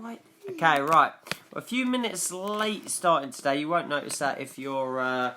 Right. Okay, right. A few minutes late starting today. You won't notice that if you're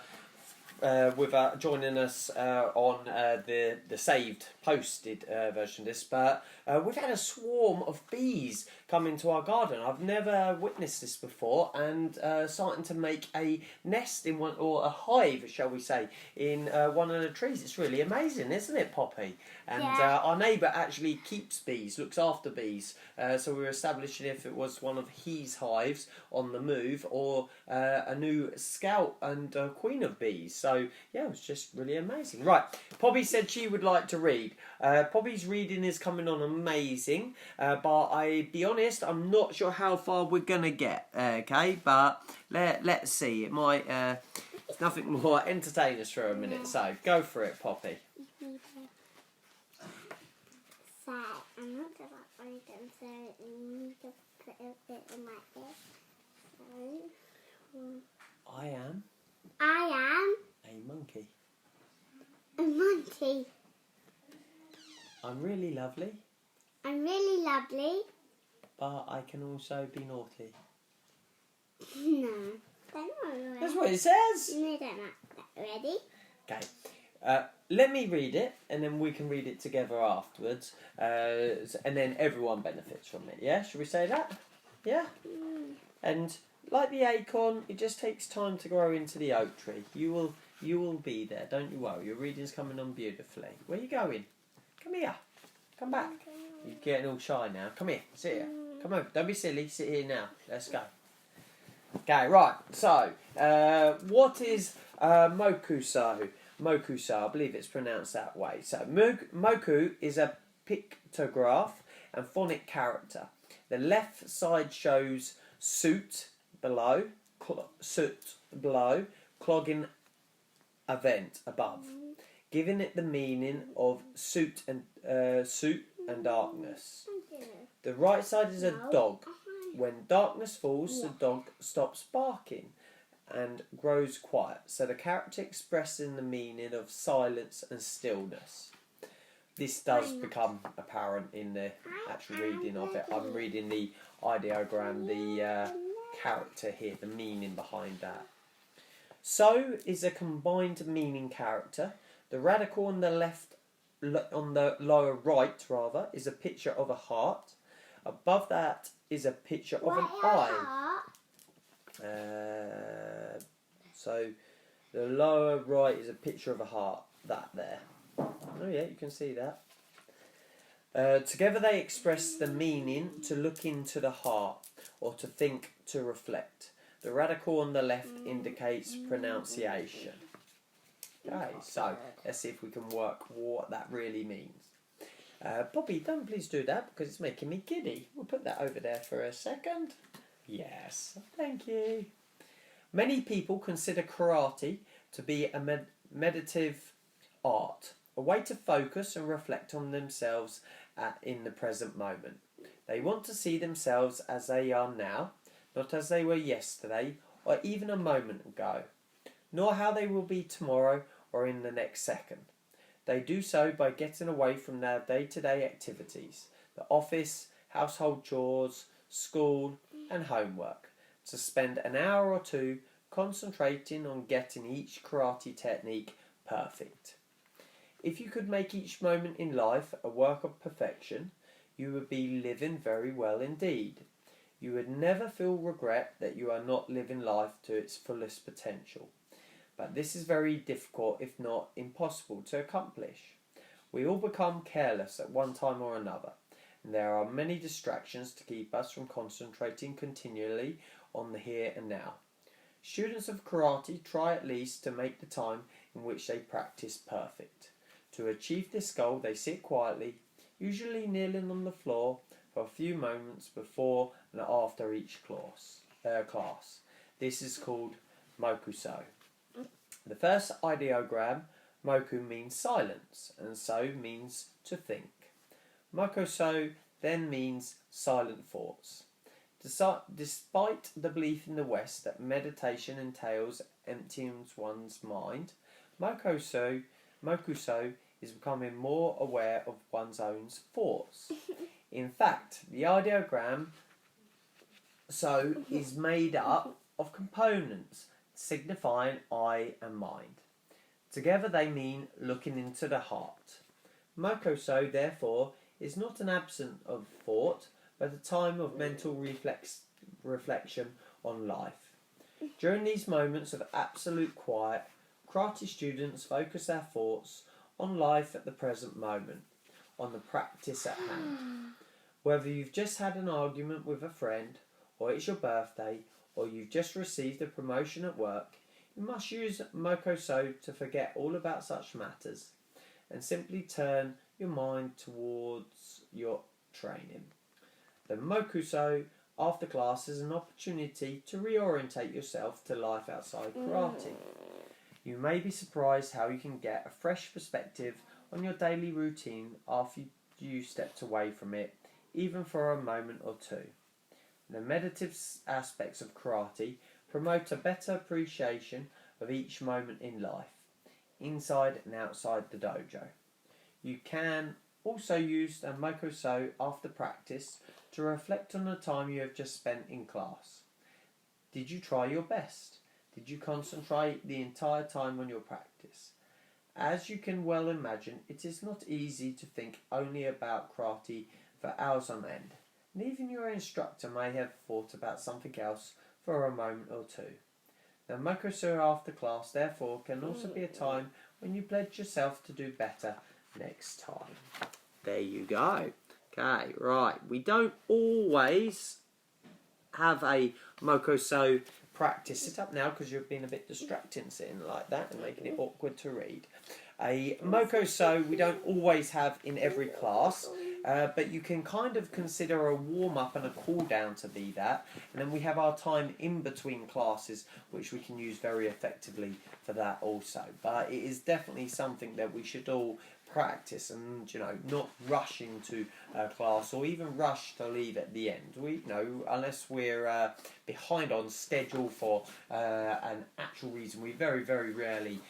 joining us on the saved, posted version of this, but we've had a swarm of bees come into our garden. I've never witnessed this before, and starting to make a nest in one, or a hive, shall we say, in one of the trees. It's really amazing, isn't it, Poppy? And our neighbour actually keeps bees, looks after bees. So we were establishing if it was one of his hives on the move, or a new scout and queen of bees. So yeah, it was just really amazing. Right, Poppy said she would like to read. Poppy's reading is coming on amazing, but I be honest, I'm not sure how far we're gonna get. Okay, but let's see. It might. It's nothing more entertain us for a minute. So go for it, Poppy. So I'm not good at reading, so you need to put a bit in my ear. So I am a monkey. A monkey. I'm really lovely, I'm really lovely. but I can also be naughty. No, they're not right. That's what it says. No, they're not. Ready? Okay. Let me read it, and then we can read it together afterwards, and then everyone benefits from it. Yeah, should we say that? Yeah. And like the acorn, it just takes time to grow into the oak tree. You will be there. Don't you worry. Your reading's coming on beautifully. Where are you going? Come here. Come back. You're getting all shy now. Come here. Sit here. Come over. Don't be silly. Sit here now. Let's go. Okay, right. So, what is Mokuso? Mokuso, I believe it's pronounced that way. So, Moku is a pictograph and phonic character. The left side shows suit below, clogging event above, giving it the meaning of suit and darkness. The right side is a dog. When darkness falls, the dog stops barking and grows quiet. So the character expressing the meaning of silence and stillness. This does become apparent in the actual reading of it. I'm reading the ideogram, the character here, the meaning behind that. So is a combined meaning character. The radical on the left, on the lower right rather, is a picture of a heart. Above that is a picture of an eye. So the lower right is a picture of a heart. That there. Oh yeah, you can see that. Together they express the meaning to look into the heart, or to think, to reflect. The radical on the left indicates pronunciation. Okay, so let's see if we can work what that really means. Poppy, don't please do that because it's making me giddy. We'll put that over there for a second. Yes, thank you. Many people consider karate to be a meditative art, a way to focus and reflect on themselves in the present moment. They want to see themselves as they are now, not as they were yesterday or even a moment ago, nor how they will be tomorrow or in the next second. They do so by getting away from their day-to-day activities, the office, household chores, school and homework, to spend an hour or two concentrating on getting each karate technique perfect. If you could make each moment in life a work of perfection, you would be living very well indeed. You would never feel regret that you are not living life to its fullest potential. But this is very difficult, if not impossible, to accomplish. We all become careless at one time or another, and there are many distractions to keep us from concentrating continually on the here and now. Students of karate try at least to make the time in which they practice perfect. To achieve this goal, they sit quietly, usually kneeling on the floor, for a few moments before and after each class. This is called Mokuso. The first ideogram, Moku, means silence, and so means to think. Mokuso then means silent thoughts. Despite the belief in the West that meditation entails emptying one's mind, Mokuso is becoming more aware of one's own thoughts. In fact, the ideogram so is made up of components signifying eye and mind. Together they mean looking into the heart. Mokuso, therefore, is not an absence of thought, but a time of mental reflection on life. During these moments of absolute quiet, karate students focus their thoughts on life at the present moment, on the practice at hand. Whether you've just had an argument with a friend, or it's your birthday, or you've just received a promotion at work, you must use Mokuso to forget all about such matters and simply turn your mind towards your training. The Mokuso after class is an opportunity to reorientate yourself to life outside karate. You may be surprised how you can get a fresh perspective on your daily routine after you stepped away from it, even for a moment or two. The meditative aspects of karate promote a better appreciation of each moment in life, inside and outside the dojo. You can also use the Mokuso after practice to reflect on the time you have just spent in class. Did you try your best? Did you concentrate the entire time on your practice? As you can well imagine, it is not easy to think only about karate for hours on end, and even your instructor may have thought about something else for a moment or two. The Mokuso after class, therefore, can also be a time when you pledge yourself to do better next time. There you go. Okay, right. We don't always have a Mokuso practice. Sit up now because you've been a bit distracting sitting like that and making it awkward to read. A Mokuso we don't always have in every class, but you can kind of consider a warm-up and a cool-down to be that. And then we have our time in between classes, which we can use very effectively for that also. But it is definitely something that we should all practice and, not rush into class or even rush to leave at the end. Unless we're behind on schedule for an actual reason, we very, very rarely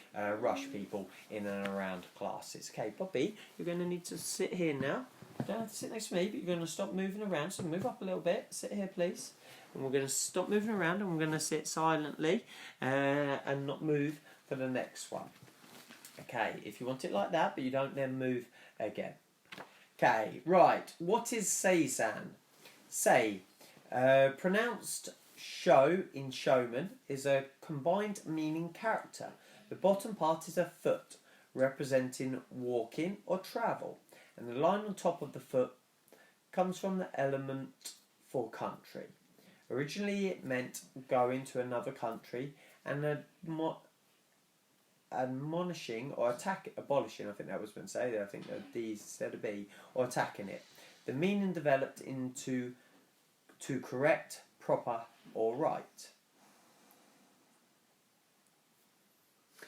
rush people in and around classes. Okay, Bobby, you're going to need to sit here now. You don't have to sit next to me, but you're going to stop moving around. So move up a little bit. Sit here, please. And we're going to stop moving around and we're going to sit silently and not move for the next one. Okay, if you want it like that, but you don't then move again. Okay, right. What is Seiza? Sei, pronounced sho in showman, is a combined meaning character. The bottom part is a foot, representing walking or travel, and the line on top of the foot comes from the element for country. Originally it meant going to another country and admonishing or abolishing, I think that was meant to say there, I think that D instead of B, or attacking it. The meaning developed into to correct, proper, or right.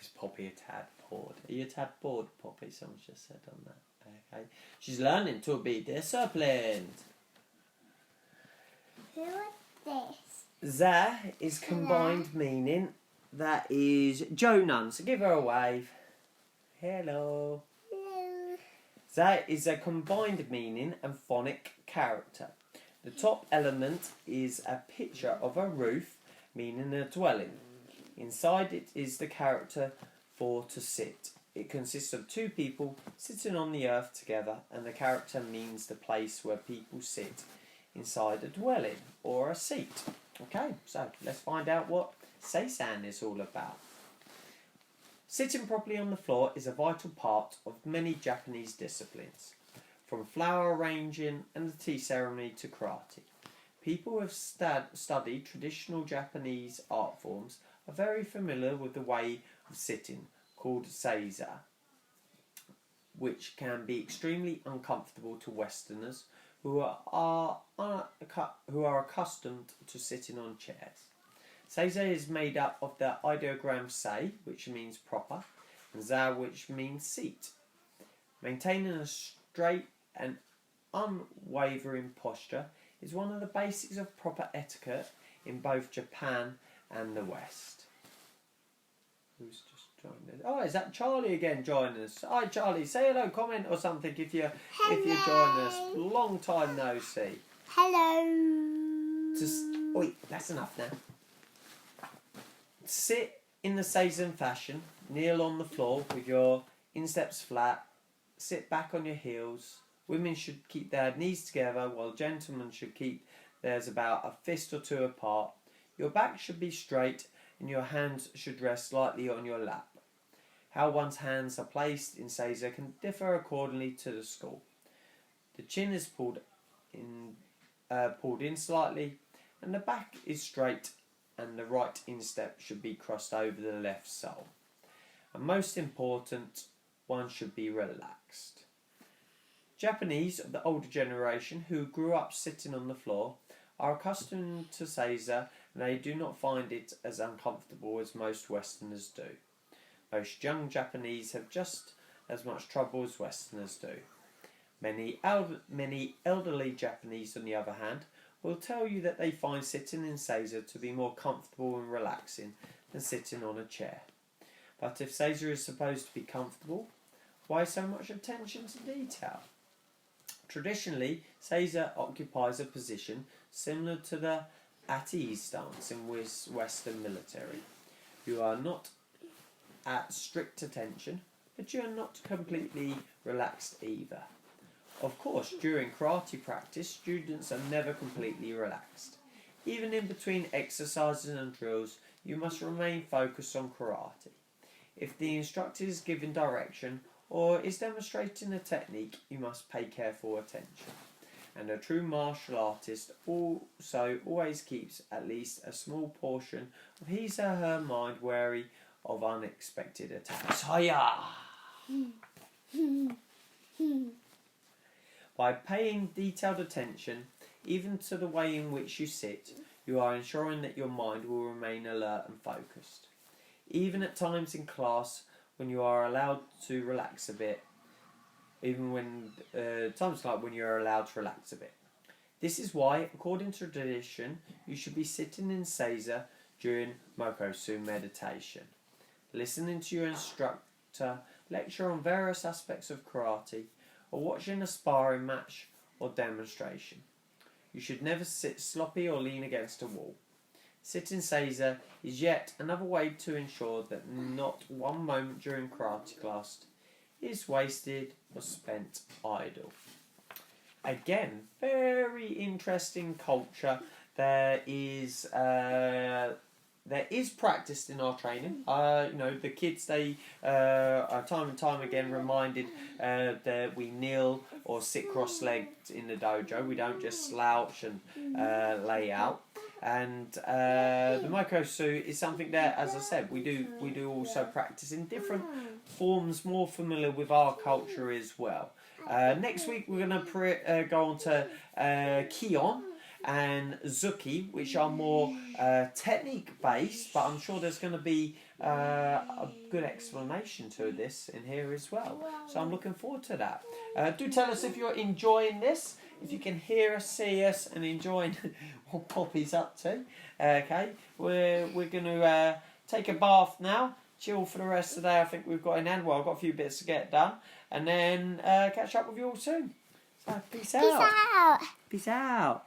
Is Poppy a tad bored? Are you a tad bored, Poppy? Someone's just said on that. Okay. She's learning to be disciplined. Who is this? Za is combined meaning. That is Jonan, so give her a wave. Hello. Hello. That is a combined meaning and phonic character. The top element is a picture of a roof, meaning a dwelling. Inside it is the character for to sit. It consists of two people sitting on the earth together, and the character means the place where people sit inside a dwelling or a seat. Okay, so let's find out what Seiza is all about. Sitting properly on the floor is a vital part of many Japanese disciplines, from flower arranging and the tea ceremony to karate. People who have studied traditional Japanese art forms are very familiar with the way of sitting, called Seiza, which can be extremely uncomfortable to Westerners who are accustomed to sitting on chairs. Seiza is made up of the ideogram sei, which means proper, and za, which means seat. Maintaining a straight and unwavering posture is one of the basics of proper etiquette in both Japan and the West. Who's just joined us? Oh, is that Charlie again joining us? Hi Charlie, say hello, comment or something if you join us. Long time no see. Hello. Oi, that's enough now. Sit in the Seiza fashion, kneel on the floor with your insteps flat, sit back on your heels. Women should keep their knees together while gentlemen should keep theirs about a fist or two apart. Your back should be straight and your hands should rest lightly on your lap. How one's hands are placed in Seiza can differ accordingly to the school. The chin is pulled in slightly and the back is straight and the right instep should be crossed over the left sole. And most important, one should be relaxed. Japanese of the older generation who grew up sitting on the floor are accustomed to Seiza and they do not find it as uncomfortable as most Westerners do. Most young Japanese have just as much trouble as Westerners do. Many elderly Japanese, on the other hand, will tell you that they find sitting in Seiza to be more comfortable and relaxing than sitting on a chair. But if Seiza is supposed to be comfortable, why so much attention to detail? Traditionally, Seiza occupies a position similar to the at-ease stance in Western military. You are not at strict attention, but you are not completely relaxed either. Of course, during karate practice, students are never completely relaxed. Even in between exercises and drills, you must remain focused on karate. If the instructor is giving direction or is demonstrating a technique, you must pay careful attention. And a true martial artist also always keeps at least a small portion of his or her mind wary of unexpected attacks. Hiya! By paying detailed attention, even to the way in which you sit, you are ensuring that your mind will remain alert and focused. Even at times in class, when you are allowed to relax a bit, times like when you are allowed to relax a bit. This is why, according to tradition, you should be sitting in Seiza during Mokuso meditation, listening to your instructor lecture on various aspects of karate, or watching a sparring match or demonstration. You should never sit sloppy or lean against a wall. Sitting Seiza is yet another way to ensure that not one moment during karate class is wasted or spent idle. Again, very interesting culture. There is practice in our training. The kids, they are time and time again reminded that we kneel or sit cross-legged in the dojo. We don't just slouch and lay out. And the Mokuso is something that, as I said, we do also practice in different forms, more familiar with our culture as well. Next week we're going to go on to Kion and Zuki, which are more technique based, but I'm sure there's going to be a good explanation to this in here as well. So I'm looking forward to that. Do tell us if you're enjoying this, if you can hear us, see us, and enjoying what Poppy's up to. Okay, we're going to take a bath now, chill for the rest of the day. I think we've got in hand. Well, I've got a few bits to get done, and then catch up with you all soon. So peace out. Peace out. Peace out.